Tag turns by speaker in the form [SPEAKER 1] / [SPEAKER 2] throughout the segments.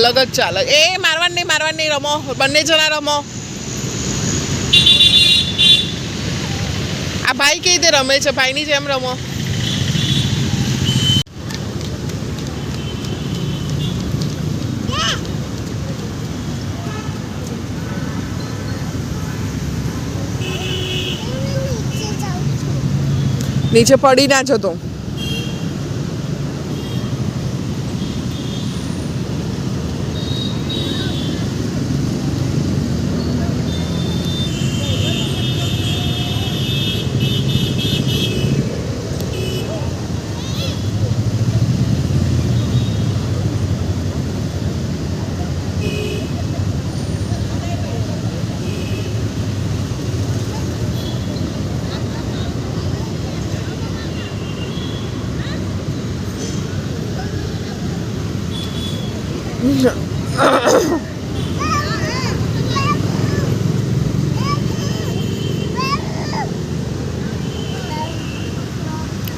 [SPEAKER 1] अलग ज चाले। ए मारवान नहीं रमो, बंने जना रमो। आ भाई कई रीते रमे छे, भाईनी जेम रमो। नीचे पड़ी ना जतो।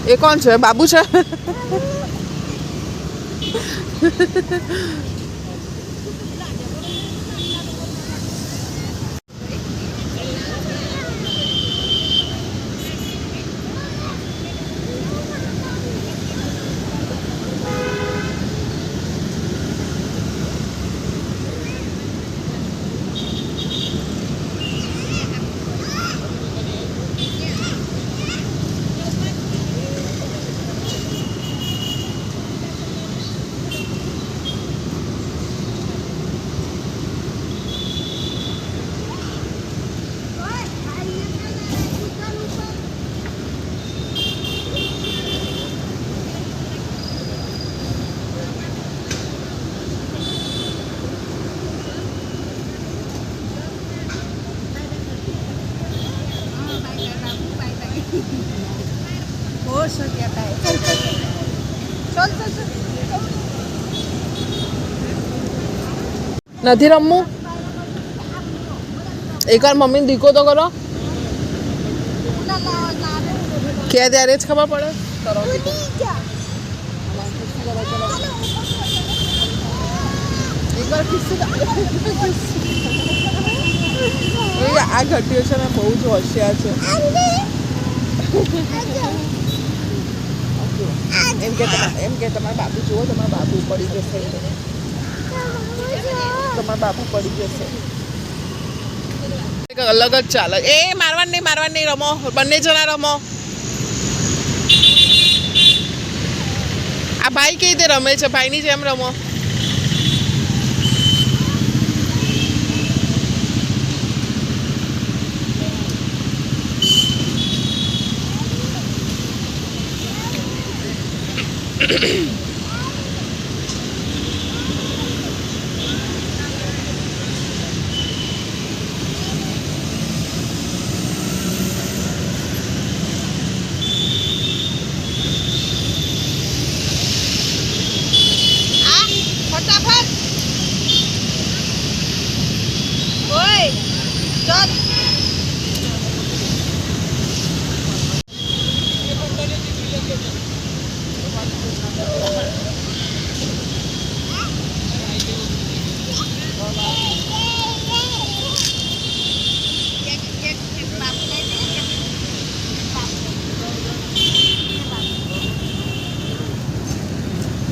[SPEAKER 1] ये कौन है? बाबू है? नहीं रमू? एक बार मम्मी दीको तो करो। क्या त्यारे ज खबर पड़े? एक बार किससे आ घटीओ छे ने बहु ज होशियार छे। एम के तमारा बाबू जुओ, तमारा बाबू पड़ी जशे, तमारा बाबू पड़ी जशे। अलग ज चाले। ए मारवान नहीं रमो, बंने जना रमो। आ भाई कई रीते रमे छे, भाईनी जेम रमो।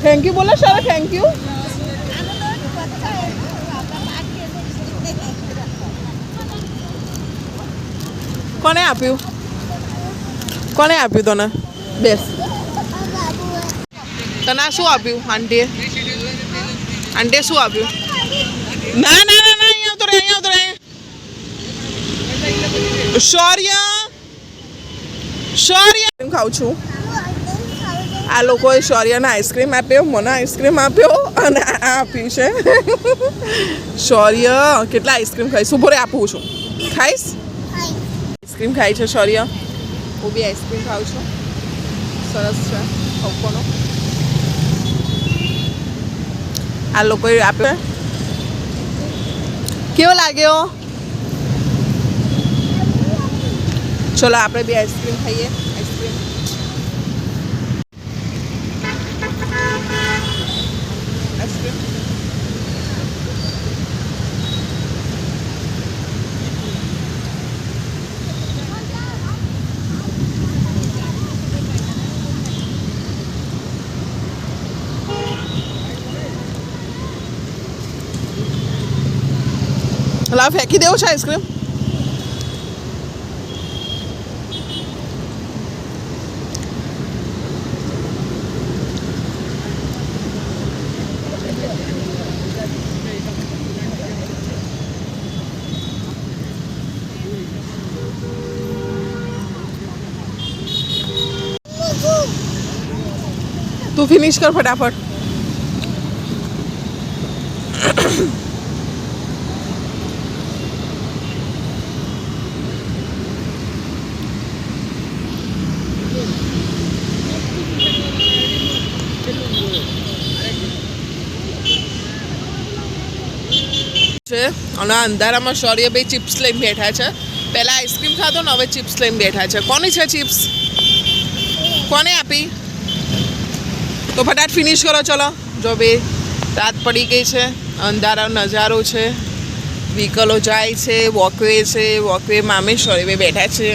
[SPEAKER 1] थैंक यू बोलो सारा, थैंक यू। कोने आप्यू? कोने आप्यू तने? बेस। तने शू आप्यू आंटीए? आंटीए शू आप्यू? ना ना ना ना, यहाँ उतरे, यहाँ उतरे। शौर्य, शौर्य खाऊ छू। आ लोकोए शौर्यने आइसक्रीम आप्यो, મને आइसक्रीम आप्यो અને આ આપ્યું છે। શૌર્ય કેટલા આઈસ્ક્રીમ ખાઈશ? ઉભો રે, આપું છું। ખાઈશ? આઈસ્ક્રીમ ખાઈ છે શૌર્ય। હું બી આઈસ્ક્રીમ ખાઉં છું। સરસ છે ખવકોનો। આ લોકોએ આપ્યો। કેવો લાગ્યો? ચલો આપણે બી આઈસ્ક્રીમ ખાઈએ। આઈસ્ક્રીમ લા ફેંકી દેવું છે આઈસ્ક્રીમ. તું ફિનિશ કર ફટાફટ. છે અને અંધારામાં શૌર્યભાઈ ચિપ્સ લઈને બેઠા છે. પહેલાં આઈસ્ક્રીમ ખાધો ને હવે ચિપ્સ લઈને બેઠા છે. કોની છે ચિપ્સ? કોને આપી? તો ફટાફટ ફિનિશ કરો. ચલો જો બે રાત પડી ગઈ છે, અંધારો નજારો છે, વ્હીકલો જાય છે, વોકવે છે, વોકવેમાં અમે શૌર્યભાઈ બેઠા છે.